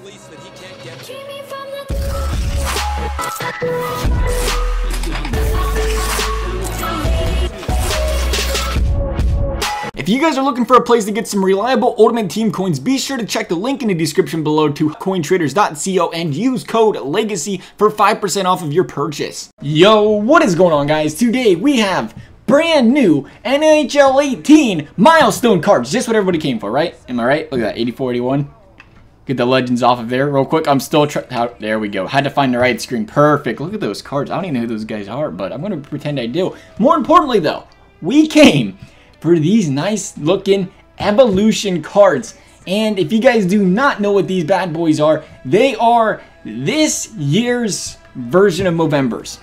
release that he can't get to. If you guys are looking for a place to get some reliable Ultimate Team coins, be sure to check the link in the description below to cointraders.co and use code LEGACY for 5% off of your purchase. Yo, what is going on, guys? Today we have brand new NHL 18 milestone cards. Just what everybody came for, right? Am I right? Look at that, 84, 81. Get the legends off of there real quick. I'm still there we go. Had to find the right screen. Perfect. Look at those cards. I don't even know who those guys are, but I'm going to pretend I do. More importantly, though, we came for these nice looking evolution cards. And if you guys do not know what these bad boys are, they are this year's version of Movembers,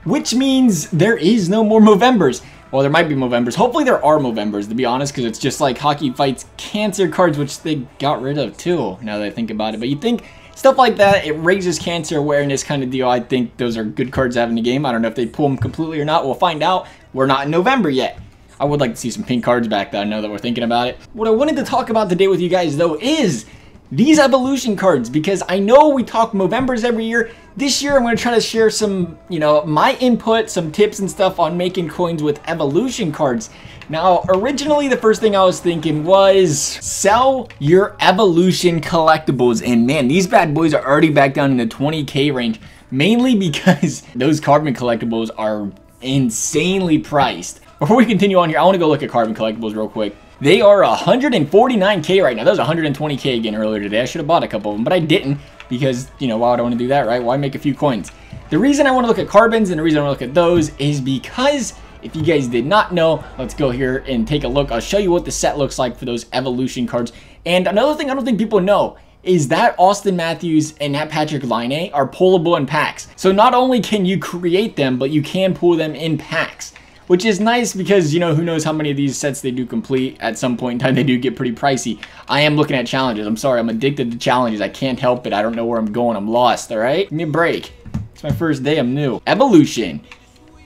which means there is no more Movembers. Well, there might be Movembers. Hopefully there are Movembers, to be honest, because it's just like Hockey Fights cancer cards, which they got rid of too, now that I think about it. But you think stuff like that, it raises cancer awareness kind of deal. I think those are good cards to have in the game. I don't know if they pull them completely or not. We'll find out. We're not in November yet. I would like to see some pink cards back, though. I know that we're thinking about it. What I wanted to talk about today with you guys, though, is these evolution cards, because I know we talk Movembers every year. This year, I'm going to try to share some, my input, some tips and stuff on making coins with evolution cards. Now, originally, the first thing I was thinking was sell your evolution collectibles. And man, these bad boys are already back down in the 20K range, mainly because those carbon collectibles are insanely priced. Before we continue on here, I want to go look at carbon collectibles real quick. They are 149K right now. That was 120K again earlier today. I should have bought a couple of them, but I didn't because, why would I want to do that, right? Why make a few coins? The reason I want to look at carbons and the reason I want to look at those is because if you guys did not know, let's go here and take a look. I'll show you what the set looks like for those evolution cards. And another thing I don't think people know is that Austin Matthews and that Patrick Laine are pullable in packs. So not only can you create them, but you can pull them in packs, which is nice because, who knows how many of these sets they do complete. At some point in time, they do get pretty pricey. I am looking at challenges. I'm sorry, I'm addicted to challenges. I can't help it. I don't know where I'm going. I'm lost, all right? Give me a break. It's my first day. I'm new. Evolution.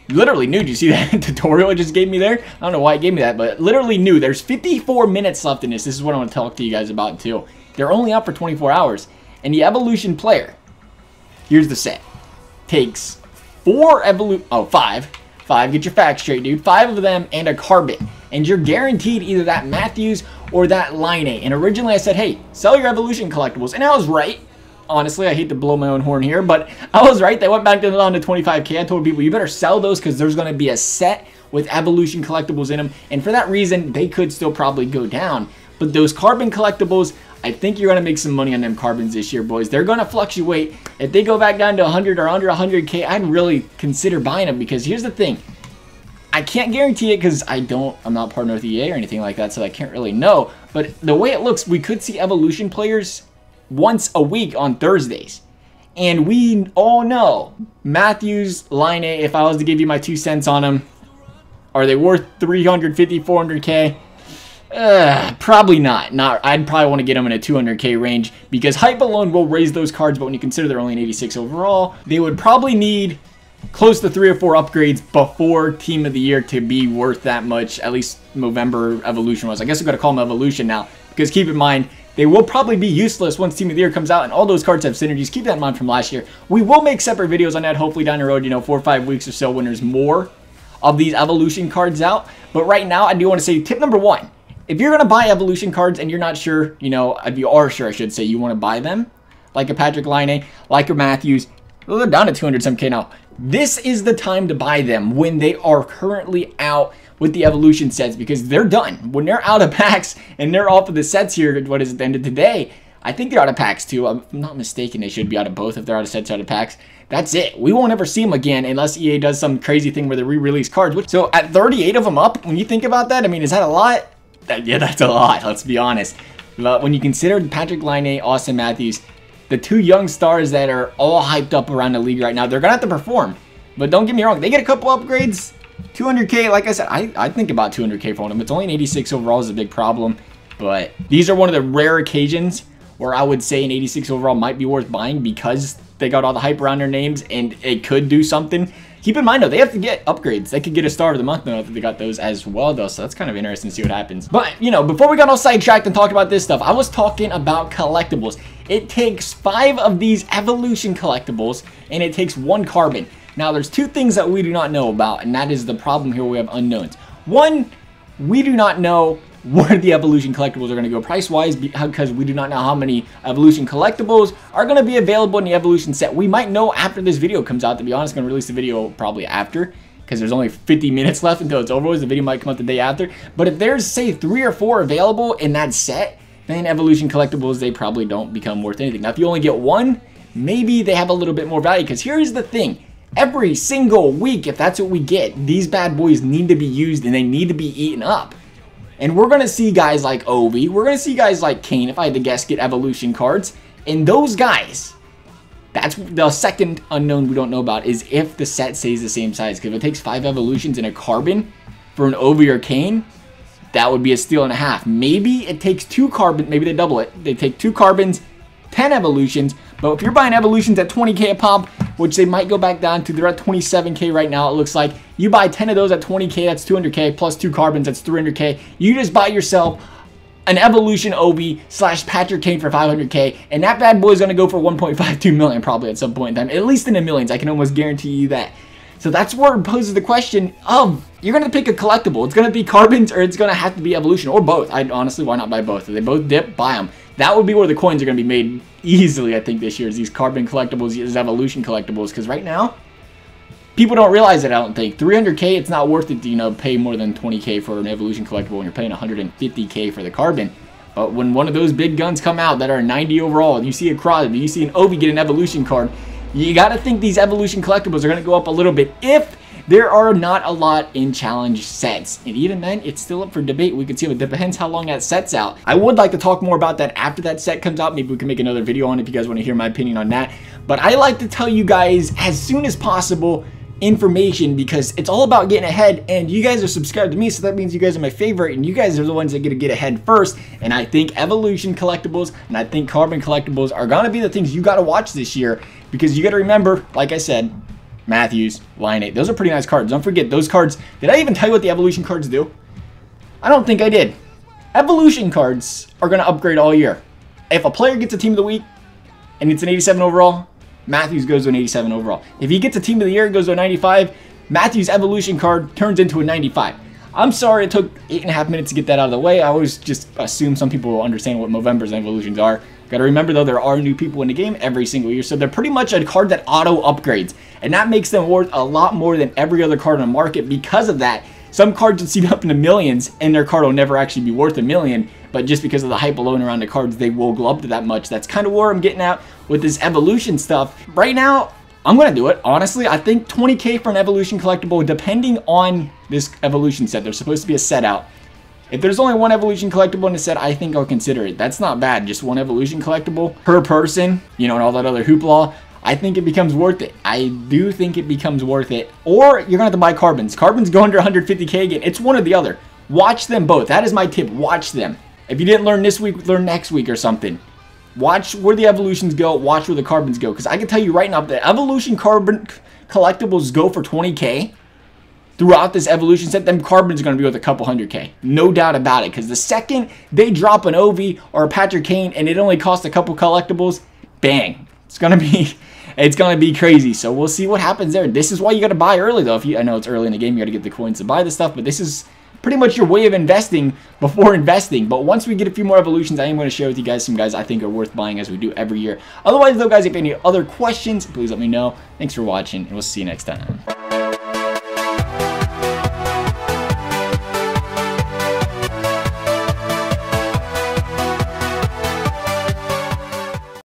Literally new. Did you see that tutorial it just gave me there? I don't know why it gave me that, but literally new. There's 54 minutes left in this. This is what I want to talk to you guys about, too. They're only out for 24 hours. And the evolution player, here's the set. Takes five. Get your facts straight, dude. 5 of them and a carbon. And you're guaranteed either that Matthews or that Laine. And originally I said, hey, sell your evolution collectibles. And I was right. Honestly, I hate to blow my own horn here, but I was right. They went back down to 25K. I told people, you better sell those because there's going to be a set with evolution collectibles in them. And for that reason, they could still probably go down. But those carbon collectibles, I think you're going to make some money on them carbons this year, boys. They're going to fluctuate. If they go back down to 100 or under 100K, I'd really consider buying them because here's the thing. I can't guarantee it because I'm not partnered with EA or anything like that, so I can't really know. But the way it looks, we could see evolution players once a week on Thursdays. And we all know Matthews, Laine, if I was to give you my 2 cents on them, are they worth 350, 400K? Probably not. I'd probably want to get them in a 200K range because hype alone will raise those cards, but when you consider they're only an 86 overall, they would probably need close to 3 or 4 upgrades before Team of the Year to be worth that much, at least Movember Evolution was. I guess we've got to call them Evolution now because keep in mind, they will probably be useless once Team of the Year comes out and all those cards have synergies. Keep that in mind from last year. We will make separate videos on that hopefully down the road, 4 or 5 weeks or so when there's more of these evolution cards out. But right now, I do want to say tip number 1. If you're going to buy evolution cards and you're not sure, if you are sure, I should say, you want to buy them, like a Patrick Laine, like a Matthews, they're down to 200 some K now. This is the time to buy them when they are currently out with the evolution sets because they're done. When they're out of packs and they're off of the sets here, what is it, the end of today? I think they're out of packs too. I'm not mistaken. They should be out of both if they're out of sets, out of packs. That's it. We won't ever see them again unless EA does some crazy thing where they re-release cards. So at 38 of them up, when you think about that, I mean, is that a lot? Yeah, that's a lot, let's be honest. But when you consider Patrick Laine, Austin Matthews, the 2 young stars that are all hyped up around the league right now, they're going to have to perform. But don't get me wrong, they get a couple upgrades. 200K, like I said, I think about 200K for them. It's only an 86 overall is a big problem. But these are one of the rare occasions where I would say an 86 overall might be worth buying because they got all the hype around their names and it could do something. Keep in mind, though, they have to get upgrades. They could get a Star of the Month, though, if they got those as well, though. So that's kind of interesting to see what happens. But, before we got all sidetracked and talked about this stuff, I was talking about collectibles. It takes 5 of these evolution collectibles, and it takes 1 carbon. Now, there's 2 things that we do not know about, and that is the problem here. We have unknowns. 1, we do not know where the evolution collectibles are going to go price-wise, because we do not know how many evolution collectibles are going to be available in the evolution set. We might know after this video comes out. To be honest, I'm going to release the video probably after, because there's only 50 minutes left until it's over. The video might come out the day after. But if there's, say, 3 or 4 available in that set, then evolution collectibles, they probably don't become worth anything. Now, if you only get 1, maybe they have a little bit more value, because here's the thing. Every single week, if that's what we get, these bad boys need to be used and they need to be eaten up. And we're going to see guys like Ovi, we're going to see guys like Kane, if I had to guess, get evolution cards. And those guys, that's the second unknown we don't know about, is if the set stays the same size. Because if it takes 5 evolutions and a carbon for an Ovi or Kane, that would be a steal and a half. Maybe it takes 2 carbons, maybe they double it. They take 2 carbons, 10 evolutions. But if you're buying evolutions at 20k a pop, which they might go back down to, they're at 27k right now, it looks like. You buy 10 of those at 20k, that's 200k, plus 2 carbons, that's 300k. You just buy yourself an evolution Obi / Patrick Kane for 500k, and that bad boy is going to go for 1.52 million probably at some point in time, at least in the millions. I can almost guarantee you that. So that's where it poses the question of, you're going to pick a collectible. It's going to be carbons or it's going to have to be evolution, or both. Honestly, why not buy both? If they both dip, buy them. That would be where the coins are going to be made easily, I think, this year, is these carbon collectibles, these evolution collectibles. Because right now, people don't realize it, I don't think. 300k, it's not worth it to, you know, pay more than 20k for an evolution collectible when you're paying 150k for the carbon. But when one of those big guns come out that are 90 overall, and you see a Crosby, you see an Ovi get an evolution card, you got to think these evolution collectibles are going to go up a little bit if there are not a lot in challenge sets. And even then, it's still up for debate. We could see, it depends how long that set's out. I would like to talk more about that after that set comes out. Maybe we can make another video on it if you guys want to hear my opinion on that. But I like to tell you guys as soon as possible information, because it's all about getting ahead, and you guys are subscribed to me, so that means you guys are my favorite, and you guys are the ones that get ahead first. And I think evolution collectibles and I think carbon collectibles are going to be the things you got to watch this year, because you got to remember, like I said, Matthews, Line 8. Those are pretty nice cards. Don't forget those cards. Did I even tell you what the evolution cards do? I don't think I did. Evolution cards are going to upgrade all year. If a player gets a team of the week and it's an 87 overall, Matthews goes to an 87 overall. If he gets a team of the year, it goes to a 95. Matthews' evolution card turns into a 95. I'm sorry it took 8.5 minutes to get that out of the way. I always just assume some people will understand what Movembers and evolutions are. Gotta remember though, there are new people in the game every single year, so they're pretty much a card that auto upgrades, and that makes them worth a lot more than every other card on the market. Because of that, some cards will see up in the millions and their card will never actually be worth $1 million, but just because of the hype alone around the cards, they will go up to that much. That's kind of where I'm getting at with this evolution stuff. Right now, I'm gonna do it. Honestly, I think 20k for an evolution collectible, depending on this evolution set. There's supposed to be a set out. If there's only 1 evolution collectible in the set, I think I'll consider it. That's not bad. Just 1 evolution collectible per person, you know, and all that other hoopla. I think it becomes worth it. I do think it becomes worth it. Or you're gonna have to buy carbons. Carbons go under 150k again. It's one or the other. Watch them both. That is my tip. Watch them. If you didn't learn this week, learn next week or something. Watch where the evolutions go. Watch where the carbons go. Because I can tell you right now, the evolution carbon collectibles go for 20k. Throughout this evolution set, them carbons are going to be worth a couple 100k. No doubt about it. Because the second they drop an Ovi or a Patrick Kane and it only costs a couple collectibles, bang. It's going to be crazy. So we'll see what happens there. This is why you got to buy early though. I know it's early in the game, you got to get the coins to buy the stuff, but this is pretty much your way of investing before investing. But once we get a few more evolutions, I am going to share with you guys some guys I think are worth buying, as we do every year. Otherwise though, guys, if you have any other questions, please let me know. Thanks for watching, and we'll see you next time.